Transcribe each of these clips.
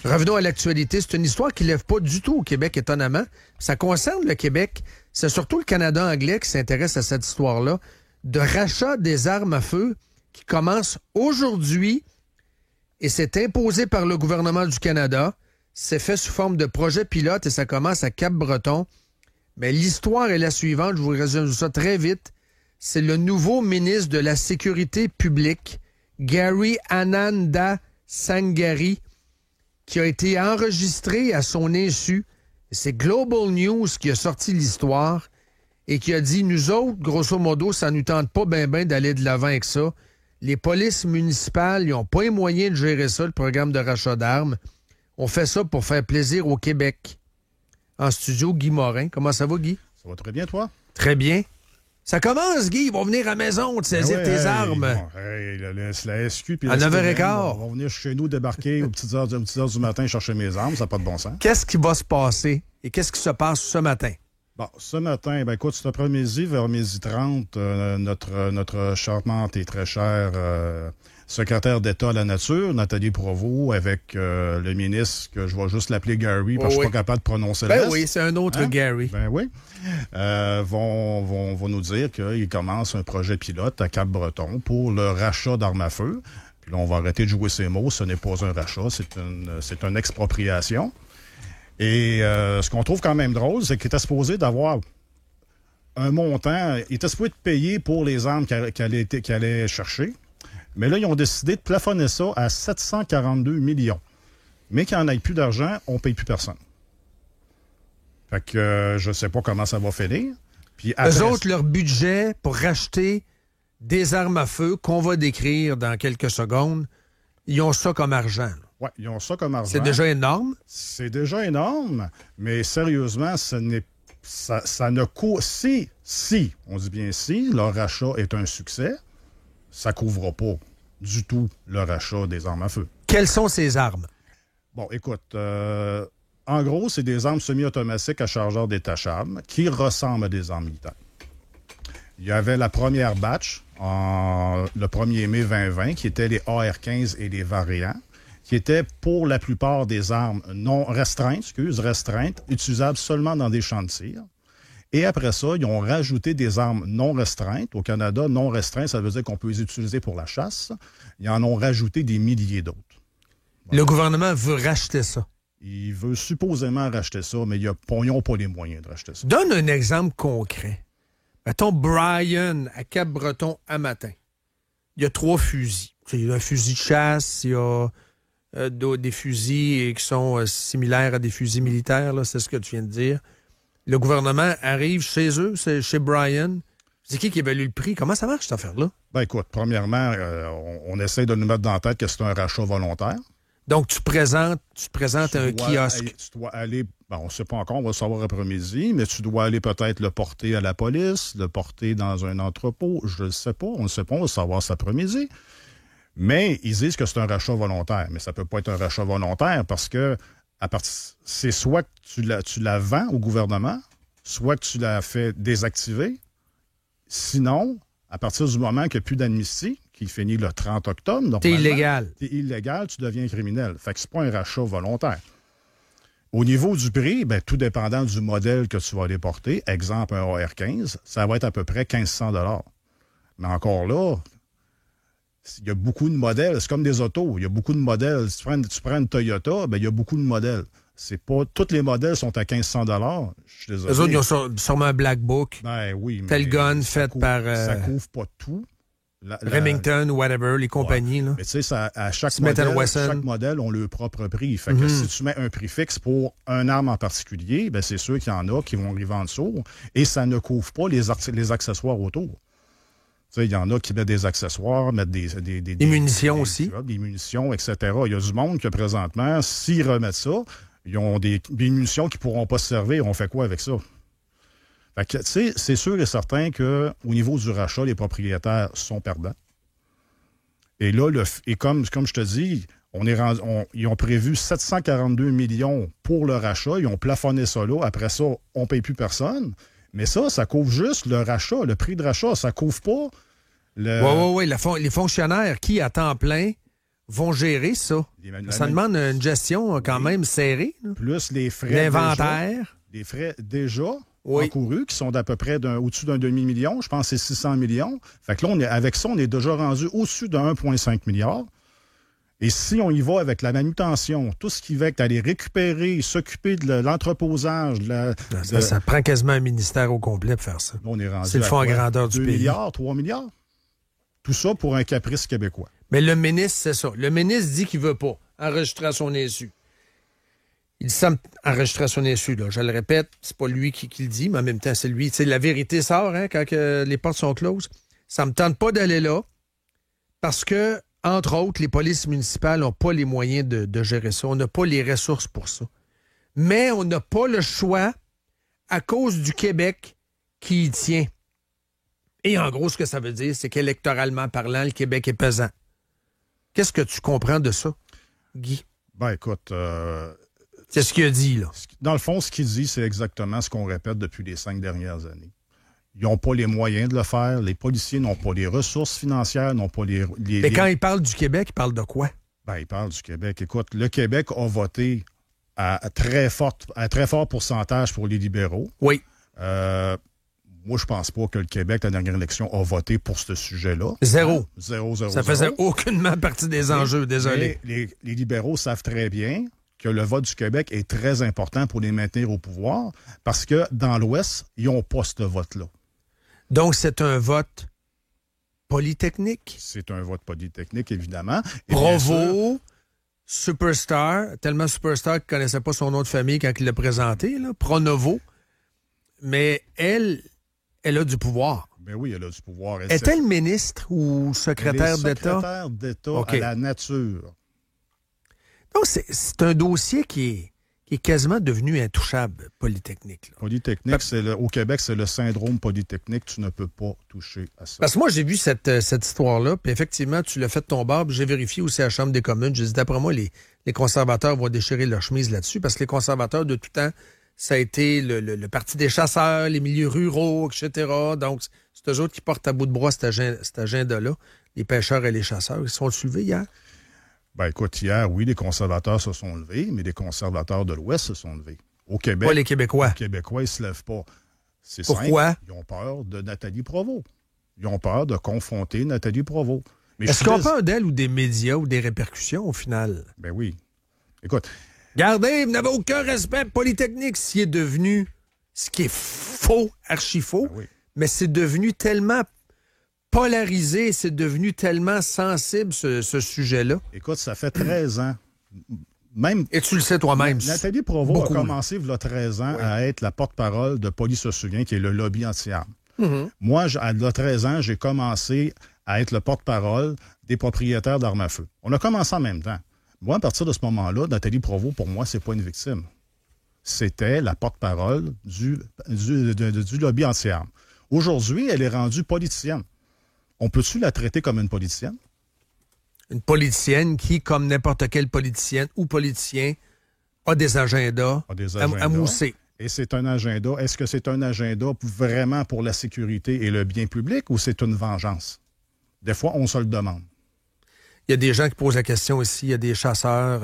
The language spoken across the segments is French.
Revenons à l'actualité. C'est une histoire qui ne lève pas du tout au Québec, étonnamment. Ça concerne le Québec. C'est surtout le Canada anglais qui s'intéresse à cette histoire-là de rachat des armes à feu qui commence aujourd'hui et c'est imposé par le gouvernement du Canada. C'est fait sous forme de projet pilote et ça commence à Cap-Breton. Mais l'histoire est la suivante. Je vous résume ça très vite. C'est le nouveau ministre de la Sécurité publique, Gary Ananda Sangari, qui a été enregistré à son insu. C'est Global News qui a sorti l'histoire et qui a dit, nous autres, grosso modo, ça nous tente pas ben d'aller de l'avant avec ça. Les polices municipales, ils n'ont pas les moyens de gérer ça, le programme de rachat d'armes. On fait ça pour faire plaisir au Québec. En studio, Guy Morin. Comment ça va, Guy? Ça va très bien, toi? Très bien. Ça commence, Guy. Ils vont venir à la maison te saisir tes armes. Bon, la SQ puis à 9h15. Vont venir chez nous débarquer aux petites heures du matin chercher mes armes. Ça n'a pas de bon sens. Qu'est-ce qui va se passer et qu'est-ce qui se passe ce matin? Bon, ce matin, écoute, cet après-midi, vers 12h30, notre charmante et très chère secrétaire d'État à la Nature, Nathalie Provost, avec le ministre, que je vais juste l'appeler Gary, parce que je suis pas capable de prononcer le reste. Oui, c'est un autre Gary. Ben oui. Vont nous dire qu'ils commencent un projet pilote à Cap-Breton pour le rachat d'armes à feu. Puis là, on va arrêter de jouer ces mots. Ce n'est pas un rachat, c'est une expropriation. Et ce qu'on trouve quand même drôle, c'est qu'il était supposé d'avoir un montant. Il était supposé de payer pour les armes qu'il allait chercher. Mais là, ils ont décidé de plafonner ça à 742 millions. Mais qu'il n'y en ait plus d'argent, on ne paye plus personne. Fait que je ne sais pas comment ça va finir. Puis après, eux autres, leur budget pour racheter des armes à feu qu'on va décrire dans quelques secondes, ils ont ça comme argent. Oui, ils ont ça comme argent. C'est déjà énorme? C'est déjà énorme, mais sérieusement, ça ne coûte... Si, on dit bien si, leur rachat est un succès, ça ne couvrira pas du tout le rachat des armes à feu. Quelles sont ces armes? Bon, écoute, en gros, c'est des armes semi-automatiques à chargeur détachable qui ressemblent à des armes militaires. Il y avait la première batch, le 1er mai 2020, qui était les AR-15 et les variants, qui étaient pour la plupart des armes restreintes, utilisables seulement dans des champs de tir. Et après ça, ils ont rajouté des armes non restreintes. Au Canada, non restreintes, ça veut dire qu'on peut les utiliser pour la chasse. Ils en ont rajouté des milliers d'autres. Voilà. Le gouvernement veut racheter ça. Il veut supposément racheter ça, mais ils n'ont pas les moyens de racheter ça. Donne un exemple concret. Mettons Brian à Cap-Breton à matin. Il y a 3 fusils. Il y a un fusil de chasse, il y a des fusils qui sont similaires à des fusils militaires, là, c'est ce que tu viens de dire. Le gouvernement arrive chez eux, chez Brian. C'est qui évalue le prix? Comment ça marche, cette affaire-là? Ben écoute, premièrement, on essaie de nous mettre dans la tête que c'est un rachat volontaire. Donc, tu présentes un kiosque. Tu dois aller, on ne sait pas encore, on va le savoir après-midi, mais tu dois aller peut-être le porter à la police, le porter dans un entrepôt. Je ne sais pas, on ne sait pas, on va le savoir cet après-midi. Mais ils disent que c'est un rachat volontaire. Mais ça ne peut pas être un rachat volontaire parce que c'est soit que tu la vends au gouvernement, soit que tu la fais désactiver. Sinon, à partir du moment qu'il n'y a plus d'amnistie, qui finit le 30 octobre, t'es illégal. T'es illégal, tu deviens criminel. Fait que c'est pas un rachat volontaire. Au niveau du prix, tout dépendant du modèle que tu vas aller porter, exemple un AR-15, ça va être à peu près 1500 $. Mais encore là, il y a beaucoup de modèles. C'est comme des autos. Il y a beaucoup de modèles. Si tu prends une Toyota, il y a beaucoup de modèles. C'est pas... Tous les modèles sont à 1500 $. Je suis désolé. Les autres, ils ont sûrement un Black Book. Oui, mais... Tel gun fait par... Ça couvre pas tout. Remington, whatever, les compagnies. Ouais. Là. Mais tu sais, à chaque modèle ont leur propre prix. Fait que si tu mets un prix fixe pour un arme en particulier, c'est sûr qu'il y en a qui vont les vendre ça. Et ça ne couvre pas les accessoires autour. Il y en a qui mettent des accessoires, mettent des munitions aussi. Des munitions, etc. Il y a du monde que présentement, s'ils remettent ça, ils ont des munitions qui ne pourront pas se servir. On fait quoi avec ça? Fait que, c'est sûr et certain qu'au niveau du rachat, les propriétaires sont perdants. Et là, comme je te dis, ils ont prévu 742 millions pour le rachat. Ils ont plafonné ça là. Après ça, on ne paye plus personne. Mais ça couvre juste le rachat, le prix de rachat. Ça couvre pas Oui. Les fonctionnaires qui, à temps plein, vont gérer ça? Ça demande une gestion quand même serrée. Là. Plus les frais. L'inventaire. Les frais déjà encourus, qui sont d'à peu près au-dessus d'un demi-million. Je pense que c'est 600 millions. Fait que là, avec ça, on est déjà rendu au-dessus de 1,5 milliard. Et si on y va avec la manutention, tout ce qui va être aller récupérer, s'occuper de l'entreposage, ça prend quasiment un ministère au complet pour faire ça. Là, on est rendu c'est le fonds en grandeur du 2 pays. 2 milliards, 3 milliards. Tout ça pour un caprice québécois. Mais le ministre, c'est ça. Le ministre dit qu'il veut pas enregistrer à son insu. Il dit ça enregistrer à son insu. Là. Je le répète, c'est pas lui qui le dit, mais en même temps, c'est lui. La vérité sort quand les portes sont closes. Ça me tente pas d'aller là parce que entre autres, les polices municipales n'ont pas les moyens de gérer ça. On n'a pas les ressources pour ça. Mais on n'a pas le choix à cause du Québec qui y tient. Et en gros, ce que ça veut dire, c'est qu'électoralement parlant, le Québec est pesant. Qu'est-ce que tu comprends de ça, Guy? Ben écoute... c'est ce qu'il a dit, là. Dans le fond, ce qu'il dit, c'est exactement ce qu'on répète depuis les 5 dernières années. Ils n'ont pas les moyens de le faire. Les policiers n'ont pas les ressources financières, n'ont pas les... Mais quand ils parlent du Québec, ils parlent de quoi? Ben, ils parlent du Québec. Écoute, le Québec a voté à très fort pourcentage pour les libéraux. Oui. Moi, je pense pas que le Québec, la dernière élection, a voté pour ce sujet-là. Zéro. Zéro. Ça faisait aucunement partie des enjeux, désolé. Mais les libéraux savent très bien que le vote du Québec est très important pour les maintenir au pouvoir parce que dans l'Ouest, ils n'ont pas ce vote-là. Donc, c'est un vote polytechnique? C'est un vote polytechnique, évidemment. Et Provo, superstar, tellement superstar qu'il ne connaissait pas son nom de famille quand il l'a présenté, là, Pronovo. Mais elle a du pouvoir. Ben oui, elle a du pouvoir. Est-elle ministre ou secrétaire d'État? Secrétaire d'État à la nature. Donc, c'est un dossier qui est quasiment devenu intouchable, Polytechnique. Là. Polytechnique, au Québec, c'est le syndrome Polytechnique. Tu ne peux pas toucher à ça. Parce que moi, j'ai vu cette histoire-là, puis effectivement, tu l'as fait de ton bord, puis j'ai vérifié aussi à la Chambre des communes. J'ai dit, d'après moi, les conservateurs vont déchirer leur chemise là-dessus, parce que les conservateurs, de tout temps, ça a été le parti des chasseurs, les milieux ruraux, etc. Donc, c'est eux autres qui portent à bout de bras cet agenda-là. Les pêcheurs et les chasseurs, ils se sont levés hier? Ben écoute, hier, oui, les conservateurs se sont levés, mais les conservateurs de l'Ouest se sont levés. Au Québec, pas les Québécois. Les Québécois, ils ne se lèvent pas. C'est Pourquoi? Simple. Ils ont peur de Nathalie Provost. Ils ont peur de confronter Nathalie Provost. Mais est-ce qu'on parle d'elle ou des médias ou des répercussions au final? Ben oui. Écoute. Regardez, vous n'avez aucun respect Polytechnique s'il est devenu ce qui est faux, archi-faux, ben oui. Mais c'est devenu tellement polarisé, c'est devenu tellement sensible, ce sujet-là. Écoute, ça fait 13 ans. Même, et tu le sais toi-même. Nathalie Provost a commencé, il y a 13 ans, à être la porte-parole de Police se souvient, qui est le lobby anti-armes. Mm-hmm. Moi, à 13 ans, j'ai commencé à être le porte-parole des propriétaires d'armes à feu. On a commencé en même temps. Moi, à partir de ce moment-là, Nathalie Provost, pour moi, c'est pas une victime. C'était la porte-parole du lobby anti-armes. Aujourd'hui, elle est rendue politicienne. On peut-tu la traiter comme une politicienne? Une politicienne qui, comme n'importe quelle politicienne ou politicien, a des agendas, à mousser. Et c'est un agenda. Est-ce que c'est un agenda vraiment pour la sécurité et le bien public ou c'est une vengeance? Des fois, on se le demande. Il y a des gens qui posent la question ici. Il y a des chasseurs.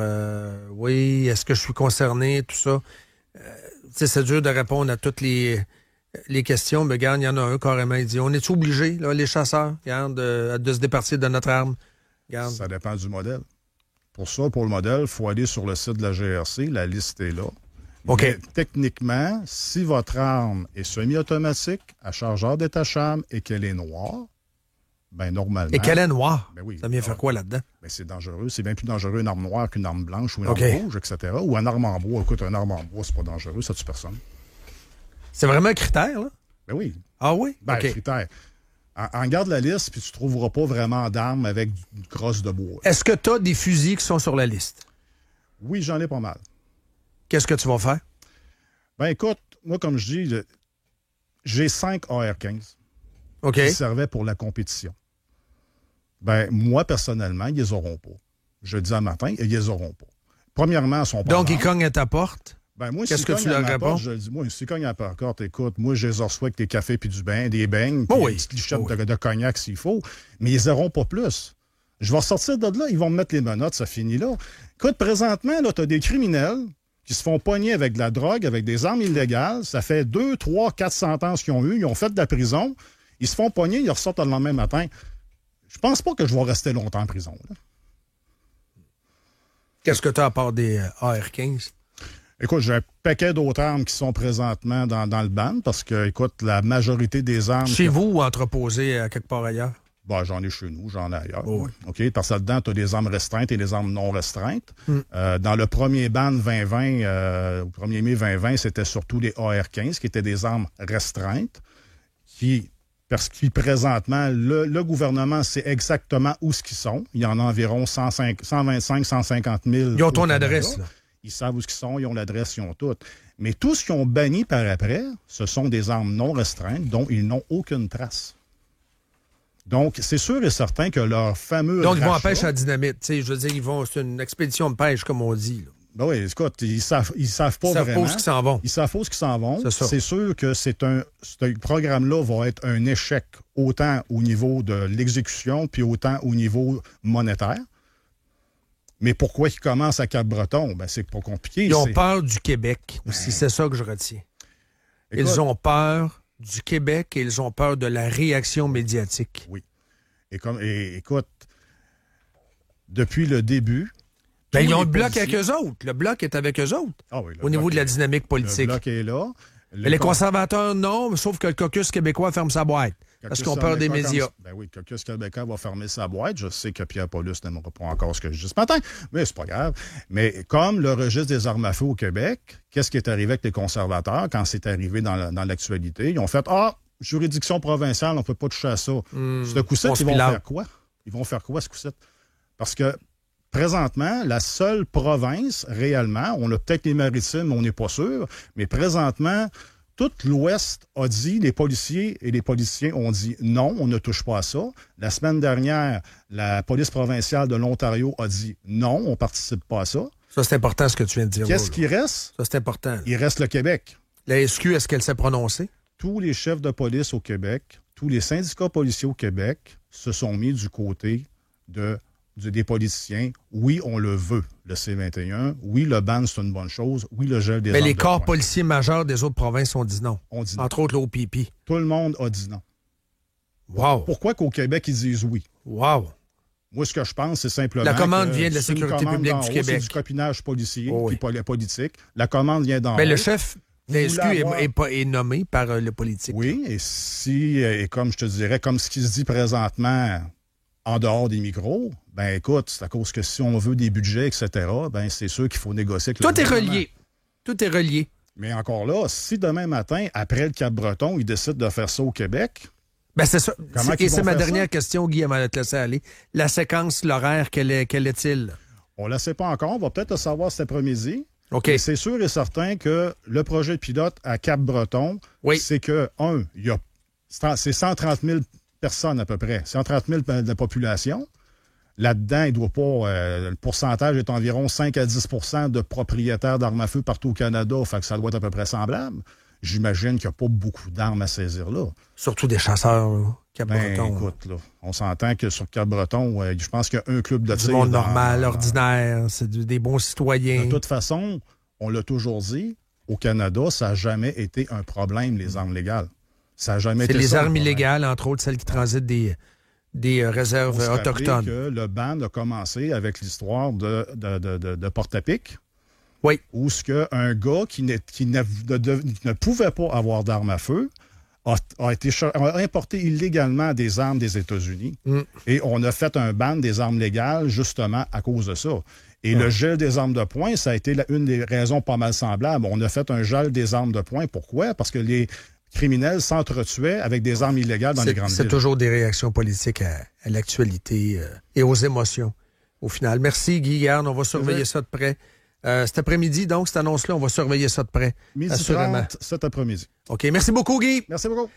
Oui, est-ce que je suis concerné? Tout ça. C'est dur de répondre à toutes les questions. Mais regarde, il y en a un carrément. Il dit, on est obligé, là, les chasseurs, regarde, de se départir de notre arme? Regarde. Ça dépend du modèle. Pour le modèle, il faut aller sur le site de la GRC. La liste est là. OK. Mais, techniquement, si votre arme est semi-automatique, à chargeur détachable et qu'elle est noire, ben normalement... Et qu'elle est noire? Ben oui, ça vient faire quoi là-dedans? Ben c'est dangereux. C'est bien plus dangereux une arme noire qu'une arme blanche ou une arme rouge, etc. Ou une arme en bois. Écoute, une arme en bois, c'est pas dangereux, ça tue personne. C'est vraiment un critère, là? Ben oui. Ah oui? Ben, critère. Regarde la liste, puis tu ne trouveras pas vraiment d'armes avec une crosse de bois. Est-ce que tu as des fusils qui sont sur la liste? Oui, j'en ai pas mal. Qu'est-ce que tu vas faire? Ben écoute, moi, comme je dis, j'ai 5 AR-15 qui servaient pour la compétition. Ben moi, personnellement, ils les auront pas. Je le dis à matin, ils les auront pas. Premièrement, ils sont pas donc, ils cognent à ta porte? Ben moi, qu'est-ce que tu leur réponds? Je le dis, moi, si ils cognent à ta porte, écoute, moi, je les reçois avec des cafés puis des beignes, puis une petite lichette de cognac s'il faut, mais ils n'auront pas plus. Je vais ressortir de là, ils vont me mettre les menottes, ça finit là. Écoute, présentement, tu as des criminels qui se font pogner avec de la drogue, avec des armes illégales. Ça fait 2, 3, 4 sentences qu'ils ont eues. Ils ont fait de la prison. Ils se font pogner, ils ressortent le lendemain matin. Je pense pas que je vais rester longtemps en prison. Là. Qu'est-ce que tu as à part des AR-15? Écoute, j'ai un paquet d'autres armes qui sont présentement dans le ban parce que, écoute, la majorité des armes... Chez vous ou entreposées à quelque part ailleurs? Bon, j'en ai chez nous, j'en ai ailleurs. Oh oui. OK? Parce que là-dedans, tu as des armes restreintes et des armes non restreintes. Dans le premier ban 2020, au 1er mai 2020, c'était surtout les AR-15 qui étaient des armes restreintes parce que présentement, le gouvernement sait exactement où ce qu'ils sont. Il y en a environ 125-150 000. Ils ont ton adresse, là. Ils savent où ils sont, ils ont l'adresse, ils ont tout. Mais tout ce qu'ils ont banni par après, ce sont des armes non restreintes dont ils n'ont aucune trace. Donc, c'est sûr et certain que leur fameux Donc, ils vont en rachat, pêche à dynamite. Je veux dire, c'est une expédition de pêche, comme on dit. Là. Ben oui, écoute, ils savent pas Ça vraiment. pose qu'ils s'en vont. Ils savent pas où ils s'en vont. C'est ça. C'est sûr que ce programme-là va être un échec autant au niveau de l'exécution puis autant au niveau monétaire. Mais pourquoi ils commencent à Cap-Breton? Ben, c'est pas compliqué. Ils ont peur du Québec aussi, c'est ça que je retiens. Écoute, ils ont peur du Québec et ils ont peur de la réaction médiatique. Oui. Et écoute, depuis le début... Ben, ils ont le bloc avec eux autres. Le bloc est avec eux autres. Ah oui, au niveau de la dynamique politique. Le bloc est là. Les conservateurs, non, sauf que le caucus québécois ferme sa boîte. Parce qu'on peur des médias. Ben oui, le caucus québécois va fermer sa boîte. Je sais que Pierre Paulus n'aimera pas encore ce que je dis ce matin, mais c'est pas grave. Mais comme le registre des armes à feu au Québec, qu'est-ce qui est arrivé avec les conservateurs quand c'est arrivé dans l'actualité? Ils ont fait « Ah, juridiction provinciale, on ne peut pas toucher à ça. Ce coup-ci, ils vont faire quoi? Ils vont faire quoi, ce coup-ci? Parce que présentement, la seule province, réellement, on a peut-être les maritimes, on n'est pas sûr, mais présentement, tout l'Ouest a dit, les policiers et les politiciens ont dit non, on ne touche pas à ça. La semaine dernière, la police provinciale de l'Ontario a dit non, on ne participe pas à ça. Ça, c'est important ce que tu viens de dire. Qu'est-ce qui reste? Ça, c'est important. Il reste le Québec. La SQ, est-ce qu'elle s'est prononcée? Tous les chefs de police au Québec, tous les syndicats policiers au Québec se sont mis du côté des politiciens. Oui, on le veut, le C-21. Oui, le ban, c'est une bonne chose. Oui, le gel des armes. Mais les corps policiers majeurs des autres provinces ont dit non. On dit non. Entre autres, l'OPP. Tout le monde a dit non. Wow. Pourquoi qu'au Québec, ils disent oui? Wow. Moi, ce que je pense, c'est simplement la commande vient de la sécurité publique du Québec. C'est du copinage policier et politique. La commande vient d'en haut. Mais le chef de SQ est nommé par le politique. Oui, et comme je te dirais, comme ce qui se dit présentement en dehors des micros, ben écoute, c'est à cause que si on veut des budgets, etc., ben c'est sûr qu'il faut négocier avec le gouvernement. Tout est relié. Mais encore là, si demain matin, après le Cap-Breton, ils décident de faire ça au Québec... Ben c'est ça. Et c'est ma dernière question, Guy, avant de te laisser aller. La séquence, l'horaire, quel est-il? On ne le sait pas encore. On va peut-être le savoir cet après-midi. OK. Mais c'est sûr et certain que le projet pilote à Cap-Breton, c'est que, c'est 130 000 personnes à peu près. 130 000 de la population. Là-dedans, il doit pas. Le pourcentage est environ 5 à 10 de propriétaires d'armes à feu partout au Canada. Fait que ça doit être à peu près semblable. J'imagine qu'il n'y a pas beaucoup d'armes à saisir là. Surtout des chasseurs, Cap-Breton. Ben, écoute, là, on s'entend que sur Cap-Breton, je pense qu'il y a un club de tir. Du monde normal, ordinaire, c'est des bons citoyens. De toute façon, on l'a toujours dit, au Canada, ça n'a jamais été un problème, les armes légales. Ça n'a jamais été ça. C'est les armes illégales, illégales, entre autres celles qui transitent des réserves autochtones. Que le ban a commencé avec l'histoire de Porte-à-Pic. Oui. Où ce qu'un gars qui ne pouvait pas avoir d'armes à feu a importé illégalement des armes des États-Unis. Et on a fait un ban des armes légales justement à cause de ça. Et le gel des armes de poing, ça a été une des raisons pas mal semblables. On a fait un gel des armes de poing. Pourquoi? Parce que les criminels s'entretuaient avec des armes illégales dans les grandes villes. C'est toujours des réactions politiques à l'actualité et aux émotions, au final. Merci, Guy Garde. On va surveiller ça de près. Cet après-midi, donc, cette annonce-là, on va surveiller ça de près. 12h30 cet après-midi. OK. Merci beaucoup, Guy. Merci beaucoup.